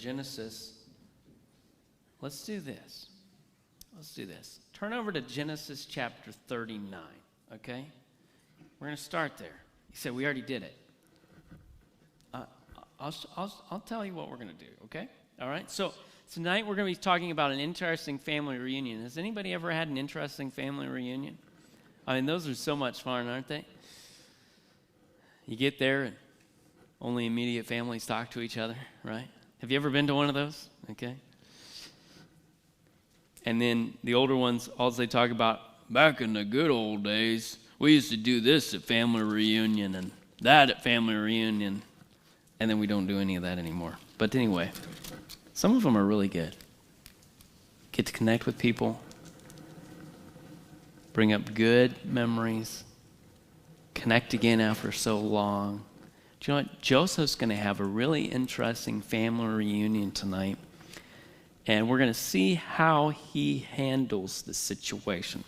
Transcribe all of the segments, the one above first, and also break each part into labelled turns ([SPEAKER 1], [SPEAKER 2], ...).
[SPEAKER 1] Genesis, let's do this. Turn over to Genesis chapter 39, okay? We're going to start there. You said we already did it. I'll tell you what we're going to do, okay? All right? So tonight we're going to be talking about an interesting family reunion. Has anybody ever had an interesting family reunion? I mean, those are so much fun, aren't they? You get there and only immediate families talk to each other, right? Have you ever been to one of those? Okay. And then the older ones, all they talk about, back in the good old days, we used to do this at family reunion and that at family reunion. And then we don't do any of that anymore. But anyway, some of them are really good. Get to connect with people, bring up good memories, connect again after so long. Do you know what? Joseph's going to have a really interesting family reunion tonight. And we're going to see how he handles the situation.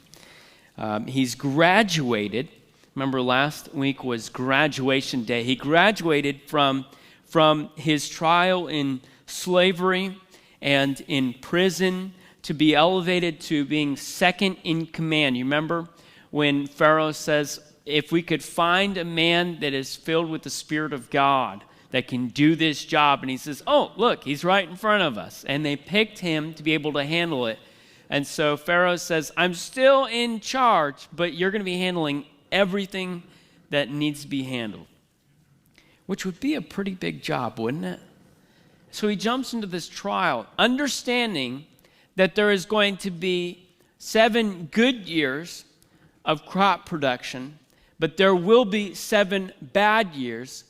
[SPEAKER 1] He's graduated. Remember last week was graduation day. He graduated from his trial in slavery and in prison to be elevated to being second in command. You remember when Pharaoh says, if we could find a man that is filled with the Spirit of God that can do this job. And he says, oh, look, he's right in front of us. And they picked him to be able to handle it. And so Pharaoh says, I'm still in charge, but you're going to be handling everything that needs to be handled. Which would be a pretty big job, wouldn't it? So he jumps into this trial, understanding that there is going to be 7 good years of crop production, but there will be 7 bad years.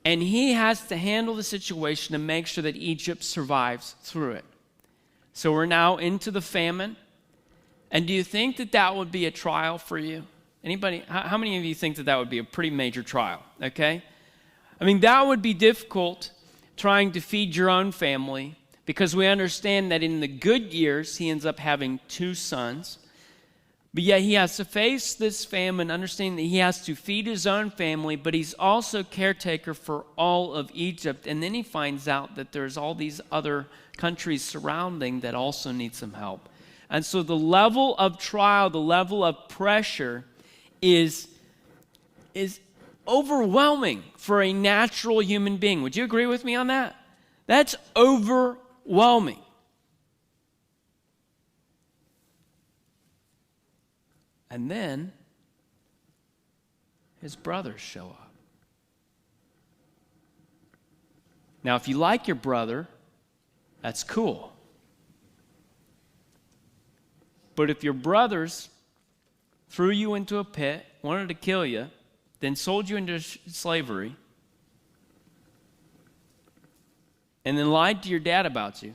[SPEAKER 1] And he has to handle the situation and make sure that Egypt survives through it. So we're now into the famine. And do you think that that would be a trial for you? Anybody? How many of you think that that would be a pretty major trial? Okay? I mean, that would be difficult trying to feed your own family because we understand that in the good years, he ends up having 2 sons. But yet he has to face this famine, understanding that he has to feed his own family, but he's also caretaker for all of Egypt. And then he finds out that there's all these other countries surrounding that also need some help. And so the level of trial, the level of pressure is overwhelming for a natural human being. Would you agree with me on that? That's overwhelming. And then his brothers show up. Now, if you like your brother, that's cool. But if your brothers threw you into a pit, wanted to kill you, then sold you into slavery, and then lied to your dad about you,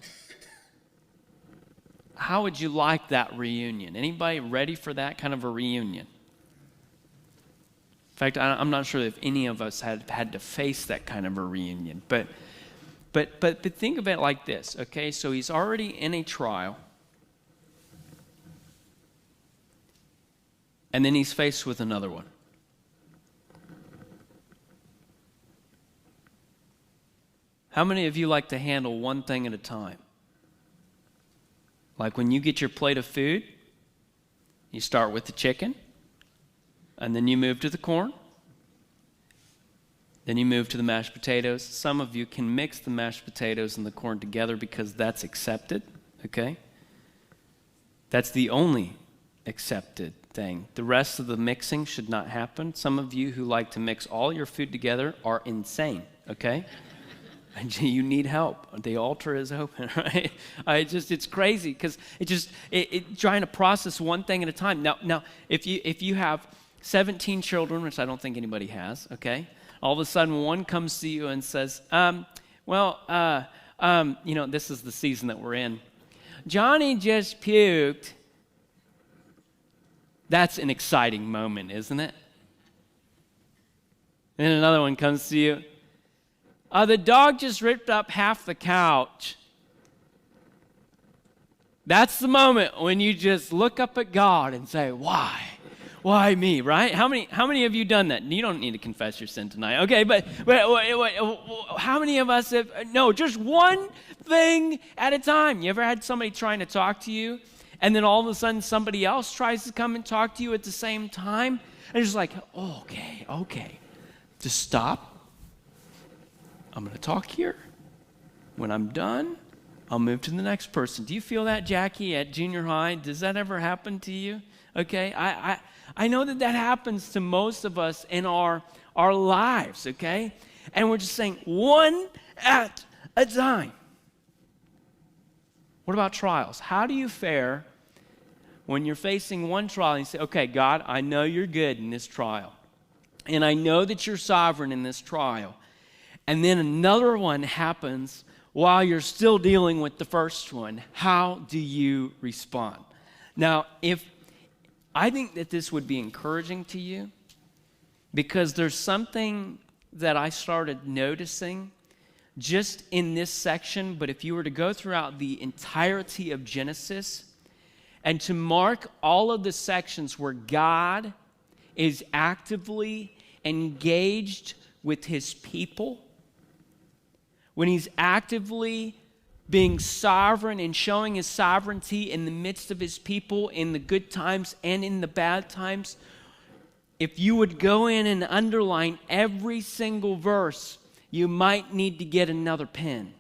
[SPEAKER 1] how would you like that reunion? Anybody ready for that kind of a reunion? In fact, I'm not sure if any of us had to face that kind of a reunion. But think of it like this, okay? So he's already in a trial. And then he's faced with another one. How many of you like to handle one thing at a time? Like when you get your plate of food, you start with the chicken, and then you move to the corn, then you move to the mashed potatoes. Some of you can mix the mashed potatoes and the corn together because that's accepted, okay? That's the only accepted thing. The rest of the mixing should not happen. Some of you who like to mix all your food together are insane, okay? And you need help. The altar is open, right? It's crazy because trying to process one thing at a time. Now, if you have 17 children, which I don't think anybody has, okay? All of a sudden, one comes to you and says, this is the season that we're in. Johnny just puked. That's an exciting moment, isn't it? Then another one comes to you. The dog just ripped up half the couch. That's the moment when you just look up at God and say, why? why me, right? How many of you done that? You don't need to confess your sin tonight, okay? But how many of us have, no, just one thing at a time. You ever had somebody trying to talk to you, and then all of a sudden somebody else tries to come and talk to you at the same time? And you're just like, oh, okay. Just stop. I'm going to talk here. When I'm done, I'll move to the next person. Do you feel that, Jackie, at junior high? Does that ever happen to you? Okay, I know that happens to most of us in our lives, okay? And we're just saying one at a time. What about trials? How do you fare when you're facing one trial and you say, okay, God, I know you're good in this trial. And I know that you're sovereign in this trial. And then another one happens while you're still dealing with the first one. How do you respond? Now, I think that this would be encouraging to you, because there's something that I started noticing just in this section, but if you were to go throughout the entirety of Genesis and to mark all of the sections where God is actively engaged with his people, when he's actively being sovereign and showing his sovereignty in the midst of his people, in the good times and in the bad times, if you would go in and underline every single verse, you might need to get another pen.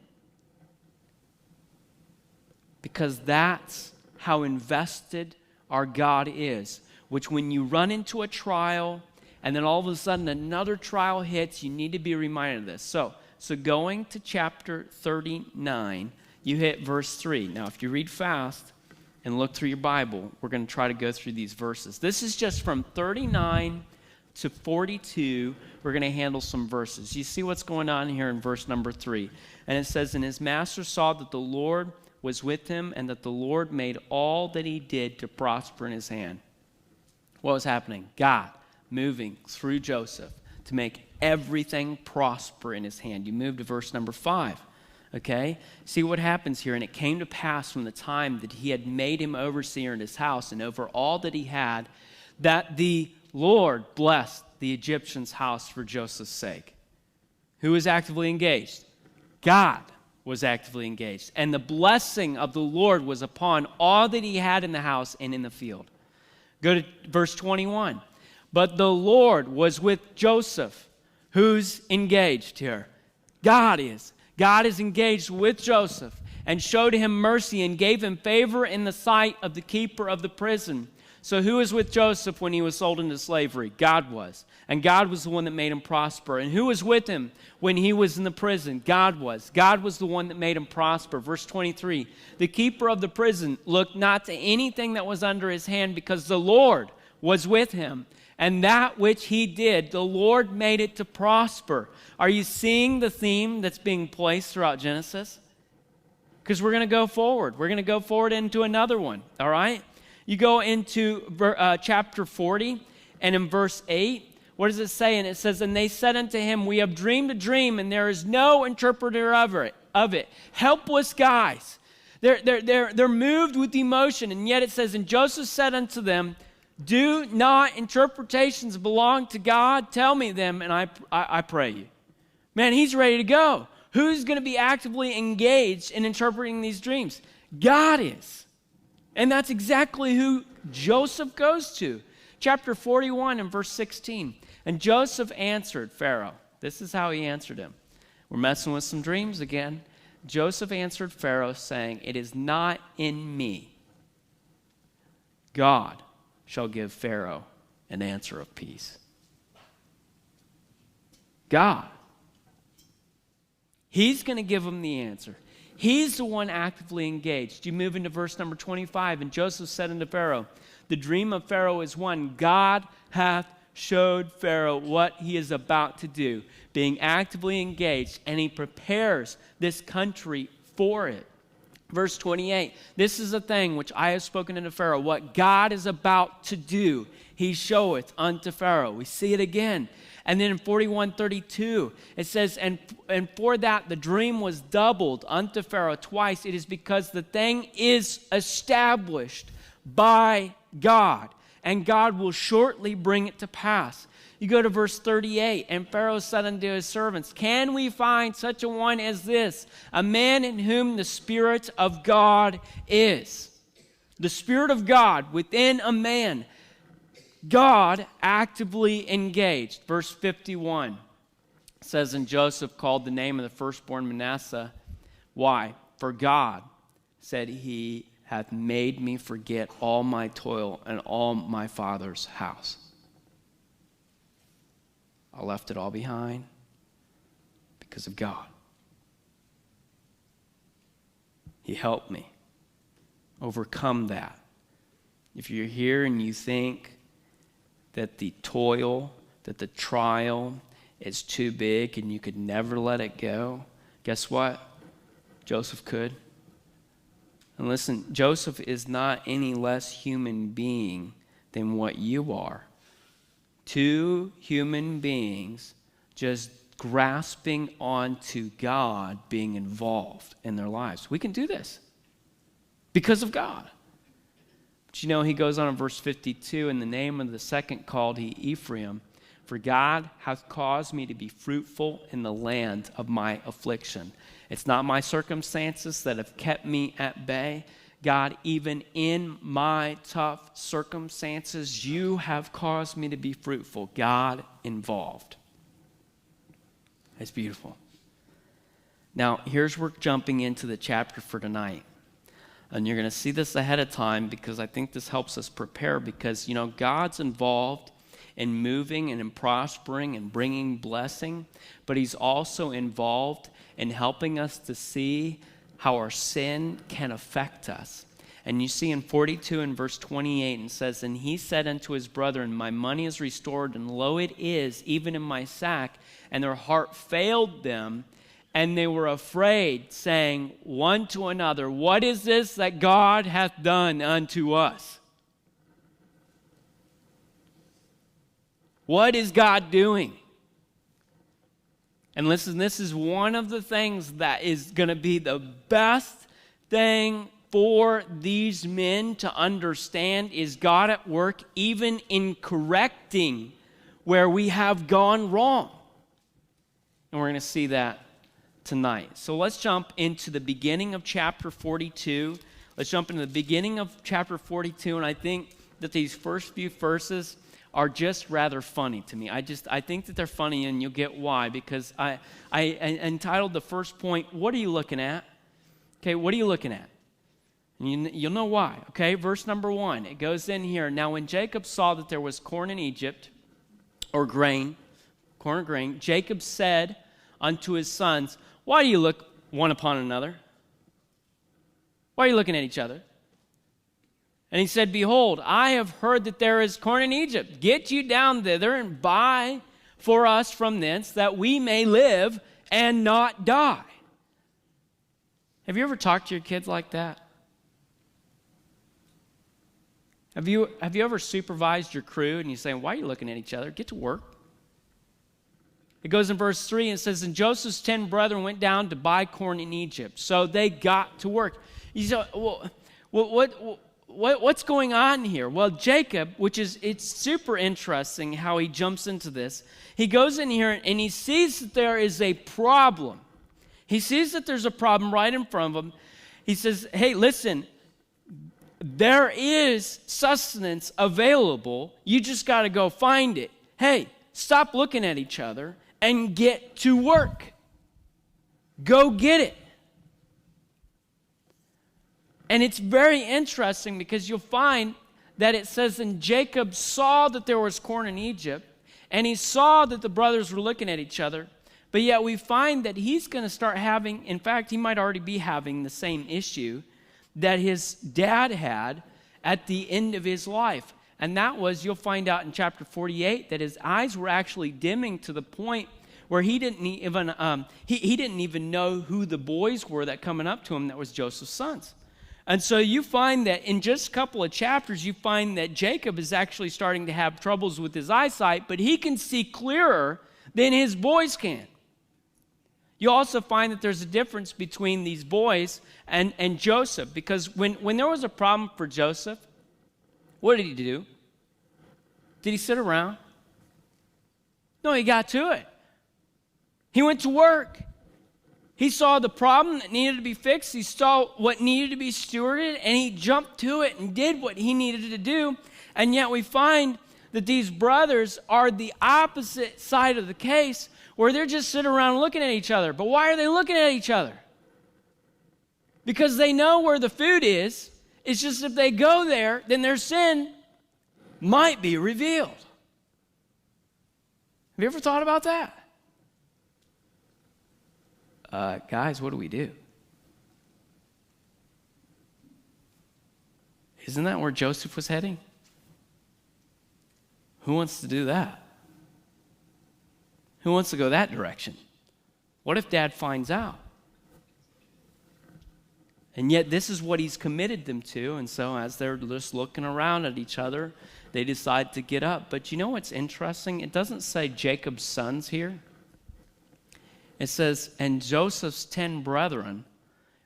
[SPEAKER 1] Because that's how invested our God is. Which when you run into a trial and then all of a sudden another trial hits, you need to be reminded of this. So going to chapter 39, you hit verse 3. Now, if you read fast and look through your Bible, we're going to try to go through these verses. This is just from 39 to 42. We're going to handle some verses. You see what's going on here in verse number 3. And it says, and his master saw that the Lord was with him, and that the Lord made all that he did to prosper in his hand. What was happening? God moving through Joseph to make everything prosper in his hand. You move to verse number 5. Okay? See what happens here. And it came to pass from the time that he had made him overseer in his house and over all that he had, that the Lord blessed the Egyptian's house for Joseph's sake. Who was actively engaged? God was actively engaged. And the blessing of the Lord was upon all that he had in the house and in the field. Go to verse 21. But the Lord was with Joseph. Who's engaged here? God is. God is engaged with Joseph and showed him mercy and gave him favor in the sight of the keeper of the prison. So who was with Joseph when he was sold into slavery? God was. And God was the one that made him prosper. And who was with him when he was in the prison? God was. God was the one that made him prosper. Verse 23, the keeper of the prison looked not to anything that was under his hand, because the Lord was with him. And that which he did, the Lord made it to prosper. Are you seeing the theme that's being placed throughout Genesis? Because we're going to go forward. We're going to go forward into another one, all right? You go into chapter 40, and in verse 8, what does it say? And it says, and they said unto him, we have dreamed a dream, and there is no interpreter of it. Helpless guys. They're moved with emotion, and yet it says, and Joseph said unto them, do not interpretations belong to God? Tell me them, and I pray you. Man, he's ready to go. Who's going to be actively engaged in interpreting these dreams? God is. And that's exactly who Joseph goes to. Chapter 41 and verse 16. And Joseph answered Pharaoh. This is how he answered him. We're messing with some dreams again. Joseph answered Pharaoh, saying, it is not in me. God shall give Pharaoh an answer of peace. God. He's going to give him the answer. He's the one actively engaged. You move into verse number 25. And Joseph said unto Pharaoh, the dream of Pharaoh is one. God hath showed Pharaoh what he is about to do, being actively engaged, and he prepares this country for it. Verse 28, this is a thing which I have spoken unto Pharaoh. What God is about to do, he showeth unto Pharaoh. We see it again. And then in 41:32, it says, and for that the dream was doubled unto Pharaoh twice. It is because the thing is established by God. and God will shortly bring it to pass. You go to verse 38, and Pharaoh said unto his servants, can we find such a one as this, a man in whom the Spirit of God is? The Spirit of God within a man. God actively engaged. Verse 51 says, and Joseph called the name of the firstborn Manasseh. Why? For God, said he, hath made me forget all my toil and all my father's house. I left it all behind because of God. He helped me overcome that. If you're here and you think that the toil, that the trial is too big and you could never let it go, guess what? Joseph could. And listen, Joseph is not any less human being than what you are. Two human beings just grasping onto God being involved in their lives. We can do this because of God. But you know, he goes on in verse 52, in the name of the second called he Ephraim, for God hath caused me to be fruitful in the land of my affliction. It's not my circumstances that have kept me at bay. God, even in my tough circumstances, you have caused me to be fruitful. God involved. It's beautiful. Now, here's where we're jumping into the chapter for tonight. And you're going to see this ahead of time because I think this helps us prepare because, you know, God's involved in moving and in prospering and bringing blessing, but he's also involved in helping us to see how our sin can affect us. And you see in 42 and verse 28, it says, and he said unto his brethren, my money is restored, and lo, it is, even in my sack. And their heart failed them, and they were afraid, saying one to another, what is this that God hath done unto us? What is God doing? And listen, this is one of the things that is going to be the best thing for these men to understand is God at work even in correcting where we have gone wrong. And we're going to see that tonight. So let's jump into the beginning of chapter 42. Let's jump into the beginning of chapter 42, and I think that these first few verses are just rather funny to me. I think that they're funny, and you'll get why, because I entitled the first point, what are you looking at? Okay, what are you looking at? And you'll know why. Okay, verse number 1, it goes in here. Now when Jacob saw that there was corn in Egypt, or grain, corn or grain, Jacob said unto his sons, why do you look one upon another? Why are you looking at each other? And he said, behold, I have heard that there is corn in Egypt. Get you down thither and buy for us from thence, that we may live and not die. Have you ever talked to your kids like that? Have you ever supervised your crew and you say, why are you looking at each other? Get to work. It goes in verse 3 and it says, and Joseph's 10 brethren went down to buy corn in Egypt. So they got to work. You say, well, what's going on here? Well, Jacob, it's super interesting how he jumps into this. He goes in here and he sees that there is a problem. He sees that there's a problem right in front of him. He says, hey, listen, there is sustenance available. You just got to go find it. Hey, stop looking at each other and get to work. Go get it. And it's very interesting because you'll find that it says, and Jacob saw that there was corn in Egypt, and he saw that the brothers were looking at each other, but yet we find that he's going to start having, in fact, he might already be having the same issue that his dad had at the end of his life. And that was, you'll find out in chapter 48, that his eyes were actually dimming to the point where he didn't even know who the boys were that coming up to him that was Joseph's sons. And so you find that in just a couple of chapters, you find that Jacob is actually starting to have troubles with his eyesight, but he can see clearer than his boys can. You also find that there's a difference between these boys and Joseph, because when there was a problem for Joseph, what did he do? Did he sit around? No, he got to it. He went to work. He saw the problem that needed to be fixed. He saw what needed to be stewarded, and he jumped to it and did what he needed to do. And yet we find that these brothers are the opposite side of the case, where they're just sitting around looking at each other. But why are they looking at each other? Because they know where the food is. It's just if they go there, then their sin might be revealed. Have you ever thought about that? Guys, what do we do? Isn't that where Joseph was heading? Who wants to do that? Who wants to go that direction? What if Dad finds out? And yet this is what he's committed them to, and so as they're just looking around at each other, they decide to get up. But you know what's interesting? It doesn't say Jacob's sons here. It says, and Joseph's 10 brethren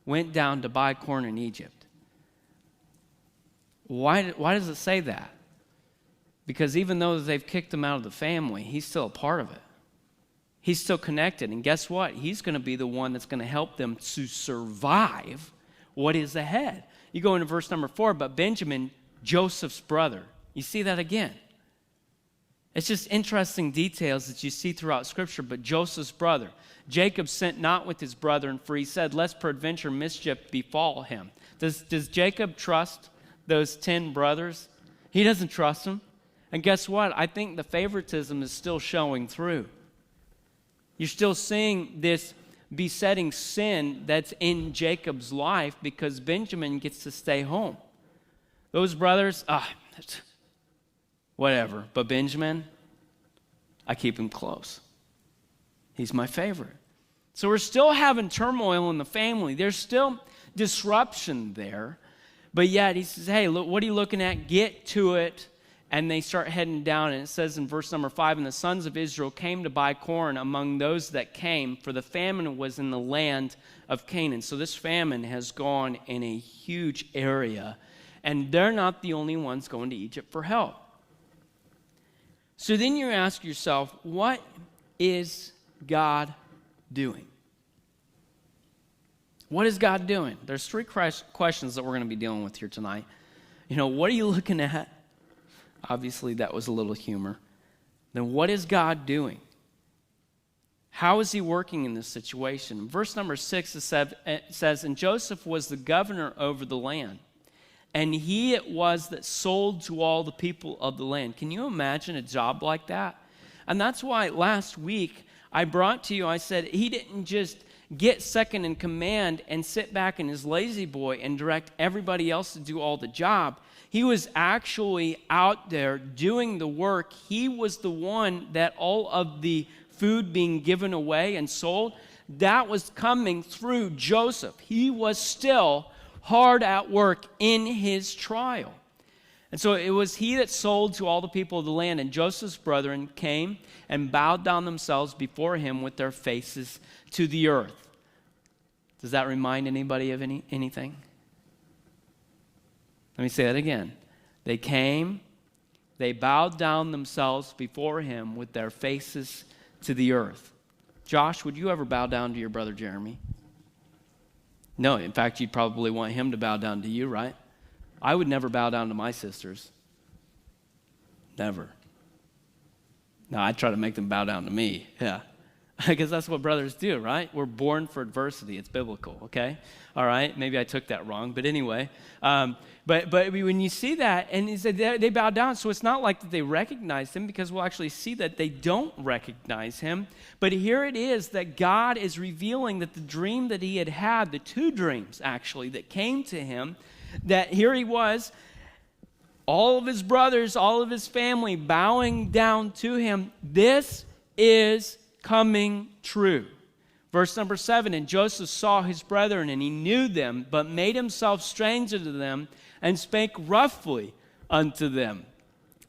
[SPEAKER 1] went down to buy corn in Egypt. Why does it say that? Because even though they've kicked him out of the family, he's still a part of it. He's still connected. And guess what? He's going to be the one that's going to help them to survive what is ahead. You go into verse number 4, but Benjamin, Joseph's brother. You see that again. It's just interesting details that you see throughout Scripture, but Joseph's brother. Jacob sent not with his brethren, for he said, lest peradventure mischief befall him. Does Jacob trust those 10 brothers? He doesn't trust them. And guess what? I think the favoritism is still showing through. You're still seeing this besetting sin that's in Jacob's life because Benjamin gets to stay home. Those brothers, whatever. But Benjamin, I keep him close. He's my favorite. So we're still having turmoil in the family. There's still disruption there. But yet he says, hey, look, what are you looking at? Get to it. And they start heading down. And it says in verse number 5, and the sons of Israel came to buy corn among those that came, for the famine was in the land of Canaan. So this famine has gone in a huge area. And they're not the only ones going to Egypt for help. So then you ask yourself, what is God doing? What is God doing? There's 3 questions that we're going to be dealing with here tonight. What are you looking at? Obviously, that was a little humor. Then what is God doing? How is he working in this situation? Verse number 6 it says, and Joseph was the governor over the land, and he it was that sold to all the people of the land. Can you imagine a job like that? And that's why last week I brought to you, I said he didn't just get second in command and sit back in his lazy boy and direct everybody else to do all the job. He was actually out there doing the work. He was the one that all of the food being given away and sold, that was coming through Joseph. He was still hard at work in his trial. And so it was he that sold to all the people of the land, and Joseph's brethren came and bowed down themselves before him with their faces to the earth. Does that remind anybody of anything? Let me say that again. They came, they bowed down themselves before him with their faces to the earth. Josh, would you ever bow down to your brother Jeremy? No, in fact, you'd probably want him to bow down to you, right? I would never bow down to my sisters. Never. No, I'd try to make them bow down to me, yeah. Because that's what brothers do, right? We're born for adversity. It's biblical, okay? All right, maybe I took that wrong, but anyway. But when you see that, and he said they bow down, so it's not like that they recognized him, because we'll actually see that they don't recognize him. But here it is that God is revealing that the dream that he had, the 2 dreams actually that came to him, that here he was, all of his brothers, all of his family bowing down to him. This is coming true. Verse number 7, and Joseph saw his brethren, and he knew them, but made himself stranger to them, and spake roughly unto them.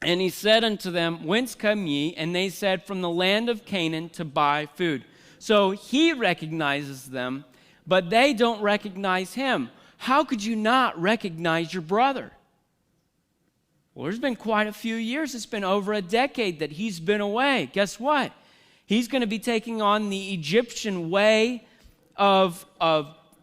[SPEAKER 1] And he said unto them, whence come ye? And they said, from the land of Canaan to buy food. So he recognizes them, but they don't recognize him. How could you not recognize your brother? Well, there's been quite a few years. It's been over a decade that he's been away. Guess what? He's going to be taking on the Egyptian way of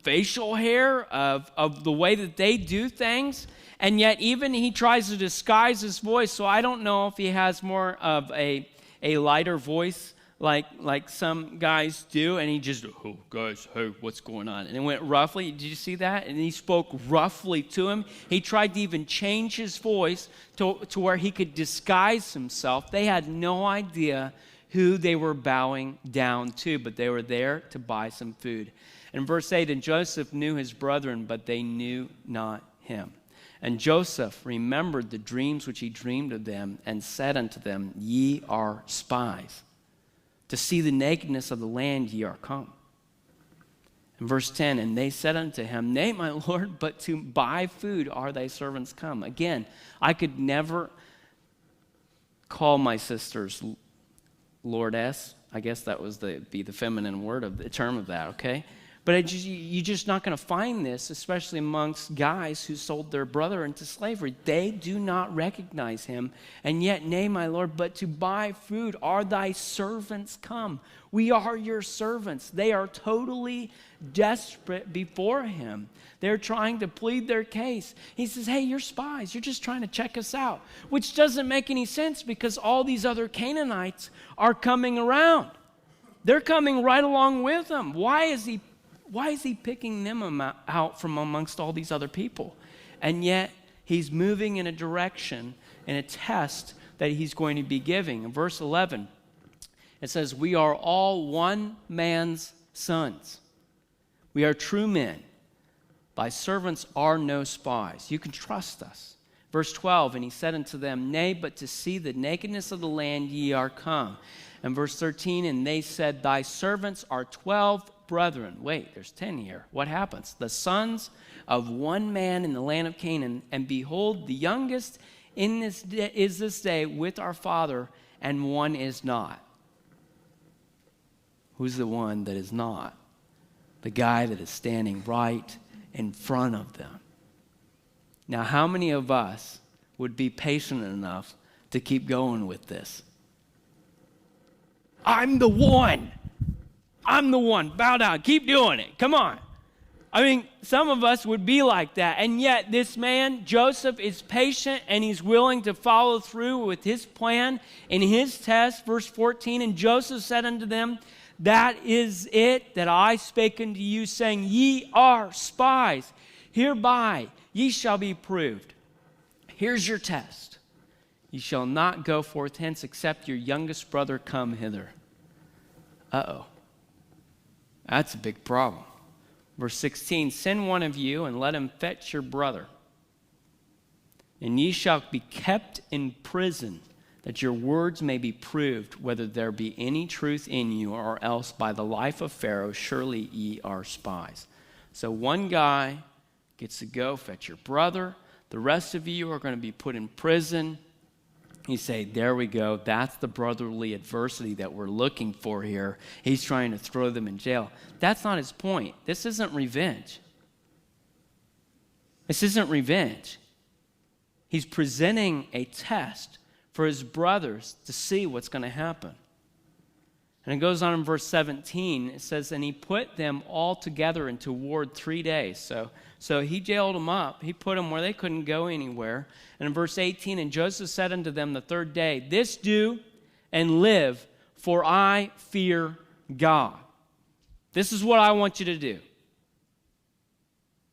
[SPEAKER 1] facial hair, of the way that they do things. And yet even he tries to disguise his voice. So I don't know if he has more of a lighter voice like some guys do. And he just, oh, guys, hey, what's going on? And it went roughly. Did you see that? And he spoke roughly to him. He tried to even change his voice to where he could disguise himself. They had no idea who they were bowing down to, but they were there to buy some food. In verse 8, and Joseph knew his brethren, but they knew not him. And Joseph remembered the dreams which he dreamed of them, and said unto them, Ye are spies. To see the nakedness of the land ye are come. In verse 10, and they said unto him, Nay, my Lord, but to buy food are thy servants come. Again, I could never call my sisters Lordess. I guess that was be the feminine word of the term of that, okay? But you're just not going to find this, especially amongst guys who sold their brother into slavery. They do not recognize him. And yet, nay, my Lord, but to buy food are thy servants come. We are your servants. They are totally desperate before him. They're trying to plead their case. He says, hey, you're spies. You're just trying to check us out. Which doesn't make any sense because all these other Canaanites are coming around. They're coming right along with him. Why is he picking them out from amongst all these other people? And yet, he's moving in a direction, in a test that he's going to be giving. In verse 11, it says, We are all one man's sons. We are true men. Thy servants are no spies. You can trust us. Verse 12, and he said unto them, Nay, but to see the nakedness of the land ye are come. And verse 13, and they said, Thy servants are 12 brethren. Wait, there's 10 here. What happens? The sons of one man in the land of Canaan, and behold, the youngest is this day with our father, and one is not. Who's the one that is not? The guy that is standing right in front of them. Now, how many of us would be patient enough to keep going with this? I'm the one. I'm the one. Bow down. Keep doing it. Come on. I mean, some of us would be like that. And yet this man, Joseph, is patient and he's willing to follow through with his plan in his test. Verse 14, and Joseph said unto them, That is it that I spake unto you, saying, Ye are spies. Hereby ye shall be proved. Here's your test. Ye shall not go forth hence, except your youngest brother come hither. Uh-oh. That's a big problem. Verse 16, Send one of you, and let him fetch your brother. And ye shall be kept in prison, that your words may be proved, whether there be any truth in you, or else by the life of Pharaoh, surely ye are spies. So one guy gets to go fetch your brother. The rest of you are going to be put in prison. You say, there we go. That's the brotherly adversity that we're looking for here. He's trying to throw them in jail. That's not his point. This isn't revenge. This isn't revenge. He's presenting a test for his brothers to see what's going to happen. And it goes on in verse 17. It says, and he put them all together into ward 3 days. So he jailed them up. He put them where they couldn't go anywhere. And in verse 18, and Joseph said unto them the third day, This do and live, for I fear God. This is what I want you to do.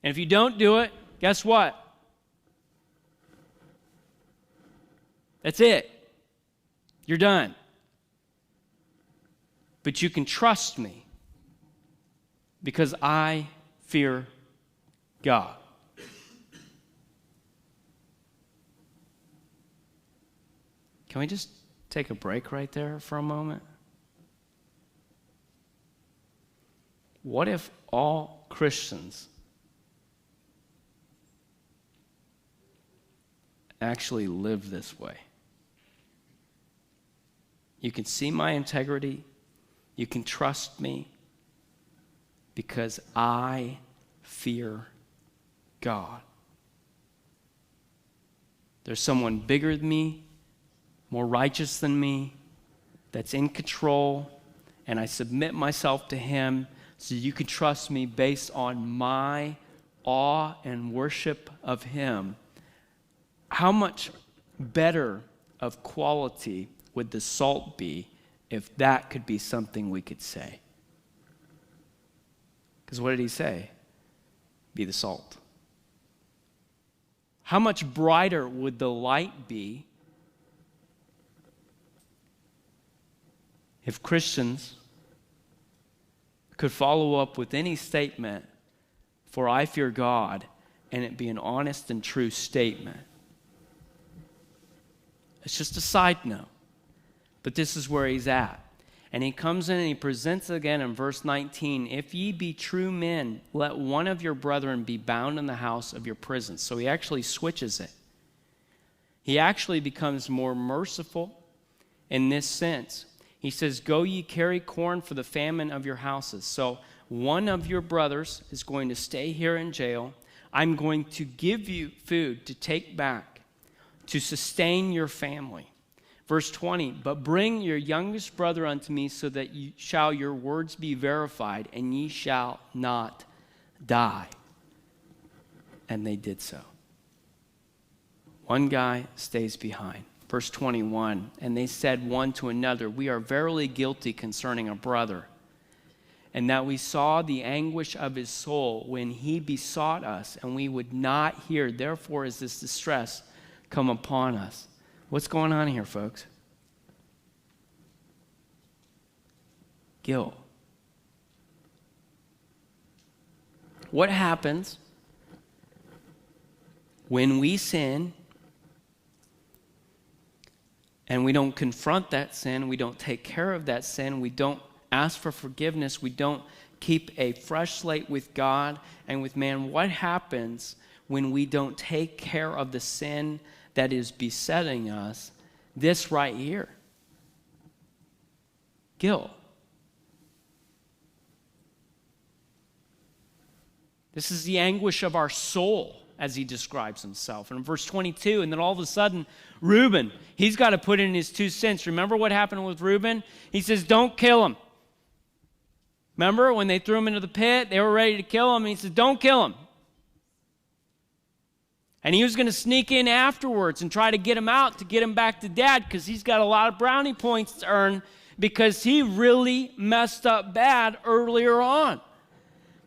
[SPEAKER 1] And if you don't do it, guess what? That's it. You're done. But you can trust me because I fear God. Can we just take a break right there for a moment? What if all Christians actually live this way? You can see my integrity. You can trust me because I fear God. There's someone bigger than me, more righteous than me, that's in control, and I submit myself to him so you can trust me based on my awe and worship of him. How much better of quality would the salt be if that could be something we could say? Because what did he say? Be the salt. How much brighter would the light be if Christians could follow up with any statement, for I fear God, and it be an honest and true statement? It's just a side note, but this is where he's at. And he comes in and he presents again in verse 19, if ye be true men, let one of your brethren be bound in the house of your prison. So he actually switches it. He actually becomes more merciful in this sense. He says, go ye carry corn for the famine of your houses. So one of your brothers is going to stay here in jail. I'm going to give you food to take back to sustain your family. Verse 20, but bring your youngest brother unto me, so that shall your words be verified, and ye shall not die. And they did so. One guy stays behind. Verse 21, and they said one to another, we are verily guilty concerning a brother, and that we saw the anguish of his soul when he besought us, and we would not hear. Therefore is this distress come upon us. What's going on here, folks? Guilt. What happens when we sin and we don't confront that sin, we don't take care of that sin, we don't ask for forgiveness, we don't keep a fresh slate with God and with man? What happens when we don't take care of the sin that is besetting us? This right here. Guilt. This is the anguish of our soul, as he describes himself. And in verse 22, and then all of a sudden, Reuben, he's got to put in his 2 cents. Remember what happened with Reuben? He says, don't kill him. Remember when they threw him into the pit, they were ready to kill him, and he said, don't kill him. And he was going to sneak in afterwards and try to get him out, to get him back to dad, because he's got a lot of brownie points to earn, because he really messed up bad earlier on.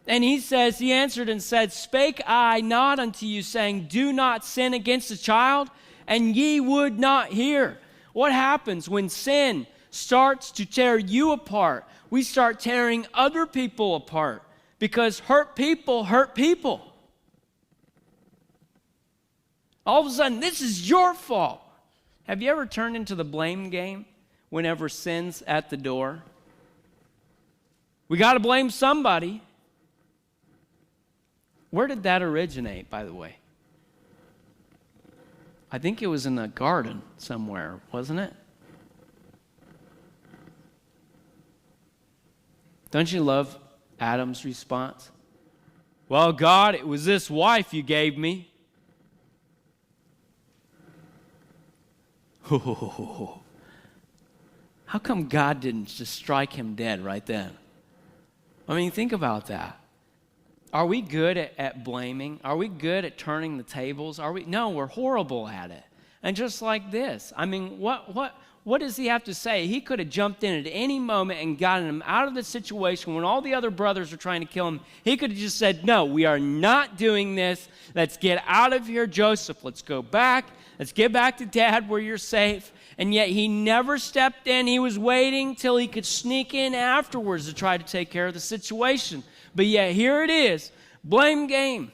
[SPEAKER 1] And he says, he answered and said, spake I not unto you, saying, do not sin against the child? And ye would not hear. What happens when sin starts to tear you apart? We start tearing other people apart, because hurt people hurt people. All of a sudden, this is your fault. Have you ever turned into the blame game whenever sin's at the door? We got to blame somebody. Where did that originate, by the way? I think it was in a garden somewhere, wasn't it? Don't you love Adam's response? Well, God, it was this wife you gave me. How come God didn't just strike him dead right then? I mean, think about that. Are we good at blaming? Are we good at turning the tables? No, we're horrible at it. And just like this, I mean, what does he have to say? He could have jumped in at any moment and gotten him out of the situation when all the other brothers are trying to kill him. He could have just said, no, we are not doing this. Let's get out of here, Joseph. Let's go back. Let's get back to dad where you're safe. And yet he never stepped in. He was waiting till he could sneak in afterwards to try to take care of the situation. But yet here it is, blame game.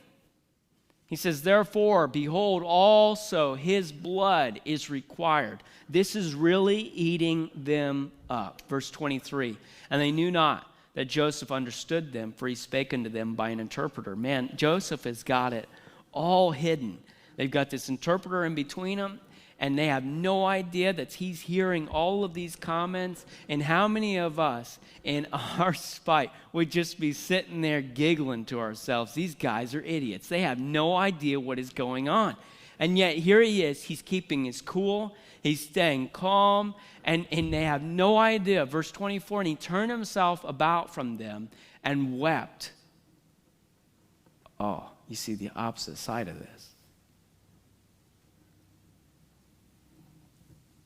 [SPEAKER 1] He says, therefore, behold, also his blood is required. This is really eating them up. Verse 23, and they knew not that Joseph understood them, for he spake unto them by an interpreter. Man, Joseph has got it all hidden. They've got this interpreter in between them, and they have no idea that he's hearing all of these comments. And how many of us, in our spite, would just be sitting there giggling to ourselves? These guys are idiots. They have no idea what is going on. And yet here he is. He's keeping his cool. He's staying calm. And they have no idea. Verse 24, and he turned himself about from them and wept. Oh, you see the opposite side of this.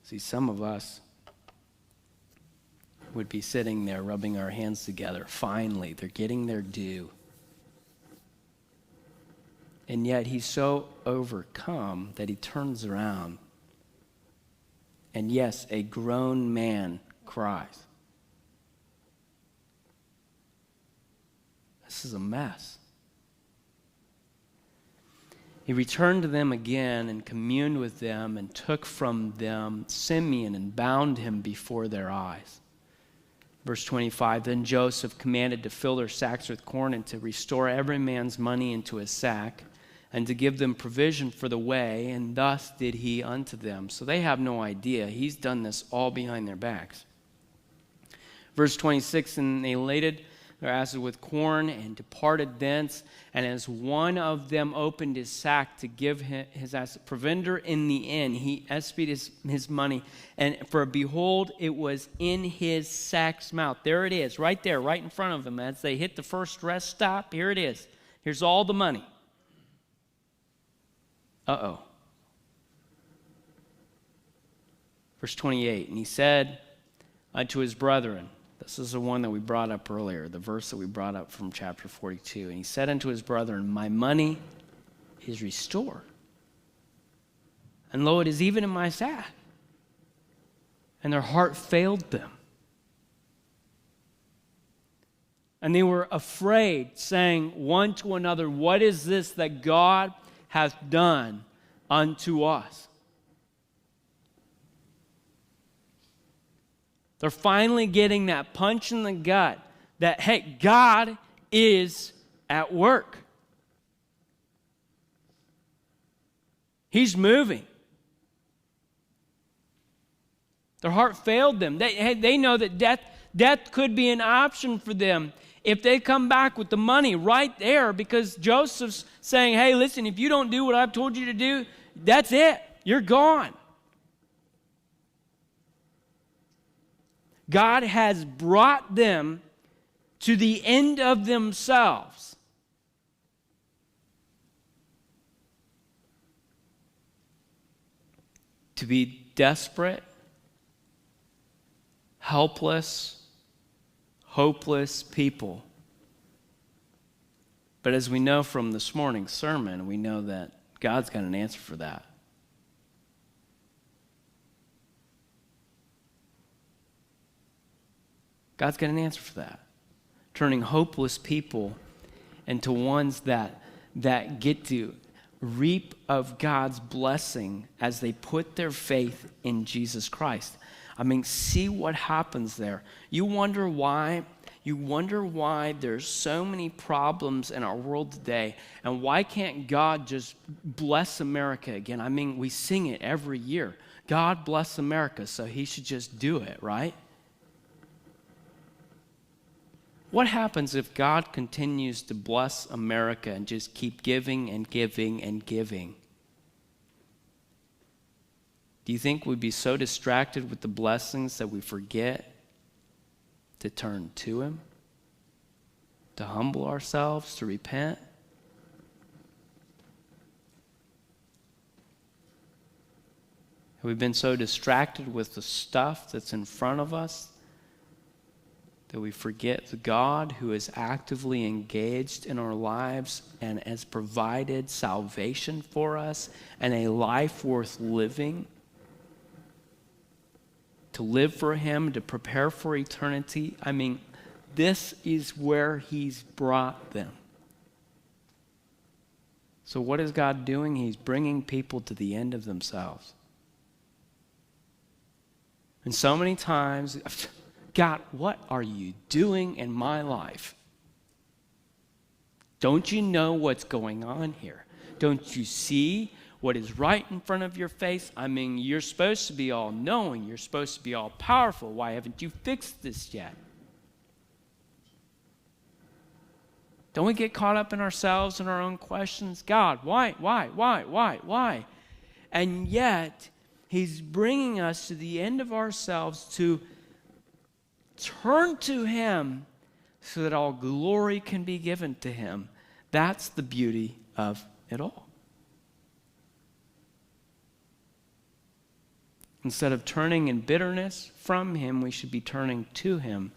[SPEAKER 1] See, some of us would be sitting there rubbing our hands together. Finally, they're getting their due. And yet he's so overcome that he turns around. And yes, a grown man cries. This is a mess. He returned to them again and communed with them and took from them Simeon and bound him before their eyes. Verse 25, then Joseph commanded to fill their sacks with corn and to restore every man's money into his sack and to give them provision for the way, and thus did he unto them. So they have no idea. He's done this all behind their backs. Verse 26, and they laded their asses with corn and departed thence, and as one of them opened his sack to give his ass provender in the inn, he espied his money, and for behold, it was in his sack's mouth. There it is, right there, right in front of him. As they hit the first rest stop, here it is. Here's all the money. Uh-oh. Verse 28, and he said unto his brethren, this is the one that we brought up earlier, the verse that we brought up from chapter 42. And he said unto his brethren, my money is restored. And lo, it is even in my sack. And their heart failed them. And they were afraid, saying one to another, what is this that God hath done unto us? They're finally getting that punch in the gut that, hey, God is at work. He's moving. Their heart failed them. They know that death could be an option for them if they come back with the money right there, because Joseph's saying, hey, listen, if you don't do what I've told you to do, that's it. You're gone. God has brought them to the end of themselves. To be desperate, helpless, hopeless people. But as we know from this morning's sermon, we know that God's got an answer for that. God's got an answer for that. Turning hopeless people into ones that get to reap of God's blessing as they put their faith in Jesus Christ. I mean, see what happens there. You wonder why there's so many problems in our world today, and why can't God just bless America again? I mean, we sing it every year. God bless America, so he should just do it, right? What happens if God continues to bless America and just keep giving and giving and giving? Do you think we'd be so distracted with the blessings that we forget to turn to him, to humble ourselves, to repent? Have we been so distracted with the stuff that's in front of us that we forget the God who is actively engaged in our lives and has provided salvation for us and a life worth living? To live for him, to prepare for eternity. I mean, this is where he's brought them. So what is God doing? He's bringing people to the end of themselves. And so many times, God, what are you doing in my life? Don't you know what's going on here? Don't you see what is right in front of your face? I mean, you're supposed to be all-knowing. You're supposed to be all-powerful. Why haven't you fixed this yet? Don't we get caught up in ourselves and our own questions? God, why? And yet, he's bringing us to the end of ourselves to turn to him so that all glory can be given to him. That's the beauty of it all. Instead of turning in bitterness from him, we should be turning to him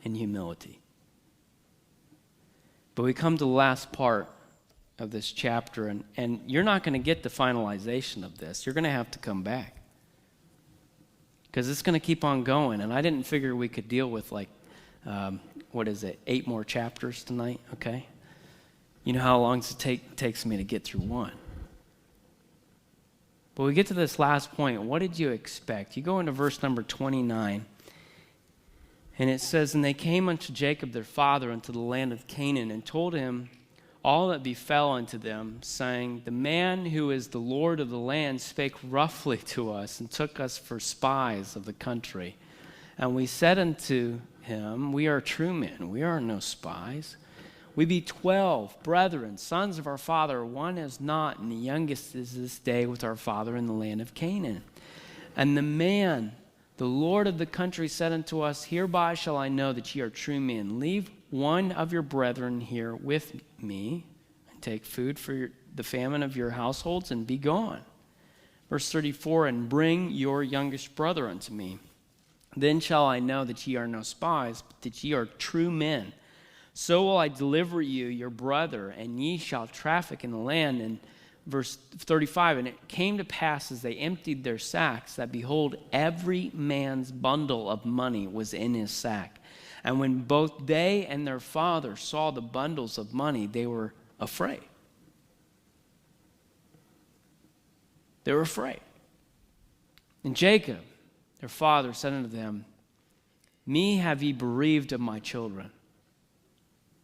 [SPEAKER 1] in humility. But we come to the last part of this chapter, and you're not going to get the finalization of this. You're going to have to come back, because it's going to keep on going. And I didn't figure we could deal with 8 more chapters tonight, okay? You know how long it takes me to get through one. But we get to this last point. What did you expect? You go into verse number 29, and it says, "And they came unto Jacob their father unto the land of Canaan, and told him all that befell unto them, saying, The man who is the Lord of the land spake roughly to us, and took us for spies of the country. And we said unto him, We are true men, we are no spies. We be 12 brethren, sons of our father. One is not, and the youngest is this day with our father in the land of Canaan. And the man, the Lord of the country, said unto us, Hereby shall I know that ye are true men. Leave one of your brethren here with me, and take food for the famine of your households, and be gone. Verse 34, And bring your youngest brother unto me. Then shall I know that ye are no spies, but that ye are true men. So will I deliver you your brother, and ye shall traffic in the land. And verse 35, And it came to pass as they emptied their sacks, that behold, every man's bundle of money was in his sack. And when both they and their father saw the bundles of money, they were afraid. They were afraid. And Jacob, their father, said unto them, Me have ye bereaved of my children.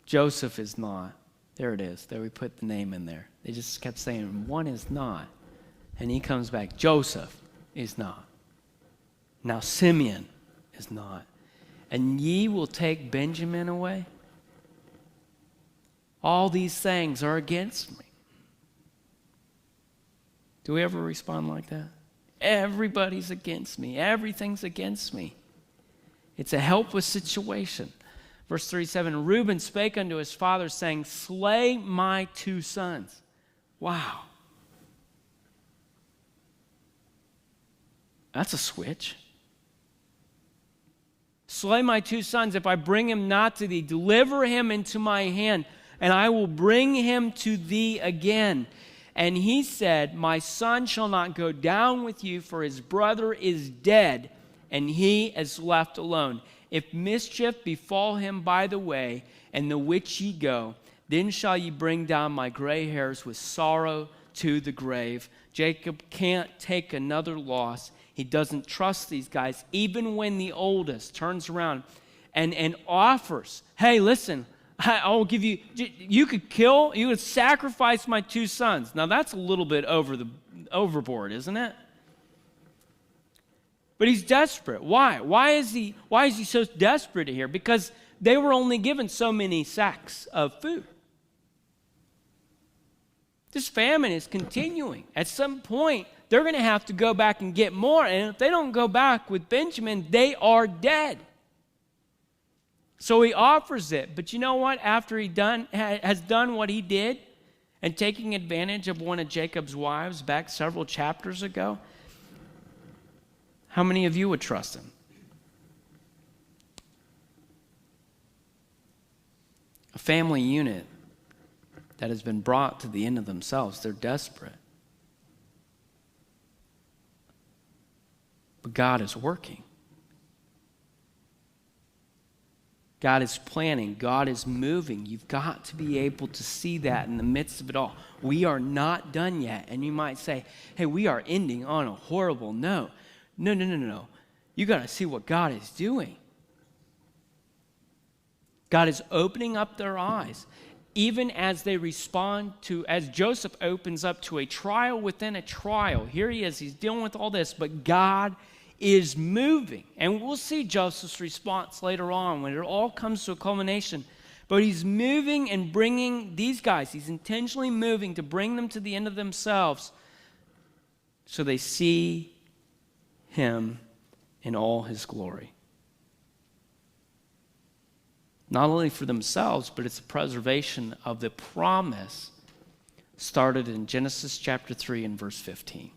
[SPEAKER 1] Joseph is not. There it is. There we put the name in there. They just kept saying, one is not. And he comes back, Joseph is not. Now Simeon is not. And ye will take Benjamin away? All these things are against me. Do we ever respond like that? Everybody's against me. Everything's against me. It's a helpless situation. Verse 37, Reuben spake unto his father, saying, Slay my 2 sons. Wow. That's a switch. Slay my 2 sons, if I bring him not to thee. Deliver him into my hand, and I will bring him to thee again. And he said, My son shall not go down with you, for his brother is dead, and he is left alone. If mischief befall him by the way, and the which ye go, then shall ye bring down my gray hairs with sorrow to the grave. Jacob can't take another loss. He doesn't trust these guys, even when the oldest turns around and offers, hey, listen, I'll give you, you could sacrifice my 2 sons. Now that's a little bit overboard, isn't it? But he's desperate. Why? Why is he so desperate here? Because they were only given so many sacks of food. This famine is continuing. At some point, they're going to have to go back and get more. And if they don't go back with Benjamin, they are dead. So he offers it. But you know what? After he has done what he did, and taking advantage of one of Jacob's wives back several chapters ago, how many of you would trust him? A family unit that has been brought to the end of themselves. They're desperate. But God is working. God is planning. God is moving. You've got to be able to see that in the midst of it all. We are not done yet. And you might say, hey, we are ending on a horrible note. No. You got to see what God is doing. God is opening up their eyes. Even as they respond to, as Joseph opens up to a trial within a trial. Here he is. He's dealing with all this. But God is moving. And we'll see Joseph's response later on when it all comes to a culmination. But he's moving and bringing these guys, he's intentionally moving to bring them to the end of themselves so they see him in all his glory. Not only for themselves, but it's a preservation of the promise started in Genesis chapter 3 and verse 15.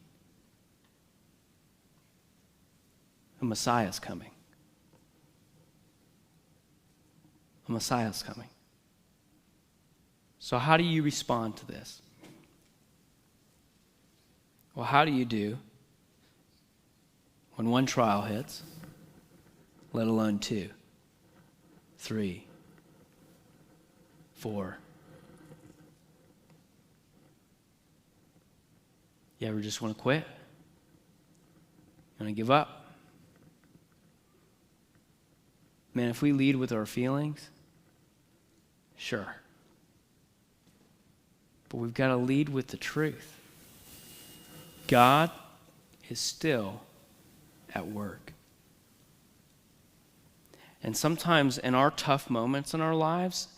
[SPEAKER 1] A Messiah is coming. A Messiah is coming. So how do you respond to this? Well, how do you do when one trial hits, let alone 2, 3, 4? You ever just want to quit? You want to give up? Man, if we lead with our feelings, sure. But we've got to lead with the truth. God is still at work. And sometimes in our tough moments in our lives,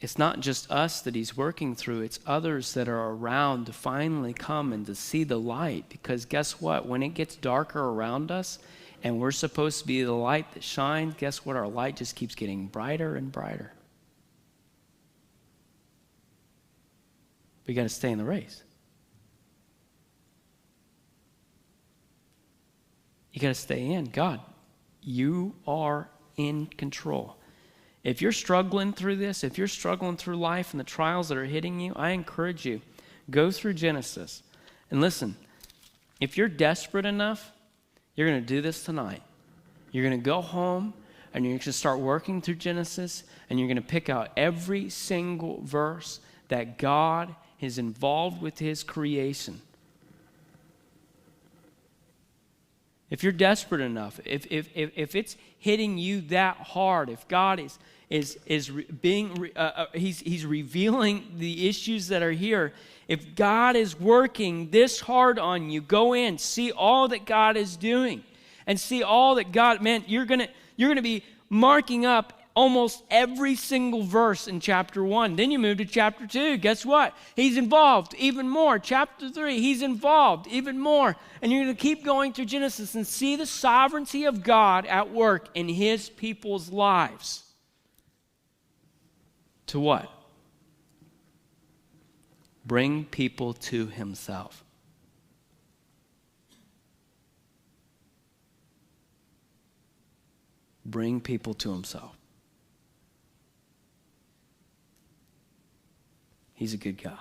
[SPEAKER 1] it's not just us that he's working through, it's others that are around to finally come and to see the light. Because guess what? When it gets darker around us and we're supposed to be the light that shines, guess what? Our light just keeps getting brighter and brighter. We got to stay in the race. You got to stay in. God, you are in control. If you're struggling through this, if you're struggling through life and the trials that are hitting you, I encourage you, go through Genesis. And listen, if you're desperate enough, you're going to do this tonight. You're going to go home and you're going to start working through Genesis, and you're going to pick out every single verse that God is involved with his creation. If you're desperate enough, if it's hitting you that hard, if God he's revealing the issues that are here, if God is working this hard on you, go in, see all that God is doing, and see all that God, man, you're gonna be marking up almost every single verse in chapter 1. Then you move to chapter 2. Guess what? He's involved even more. Chapter 3, he's involved even more. And you're going to keep going through Genesis and see the sovereignty of God at work in his people's lives. To what? Bring people to himself. Bring people to himself. He's a good God.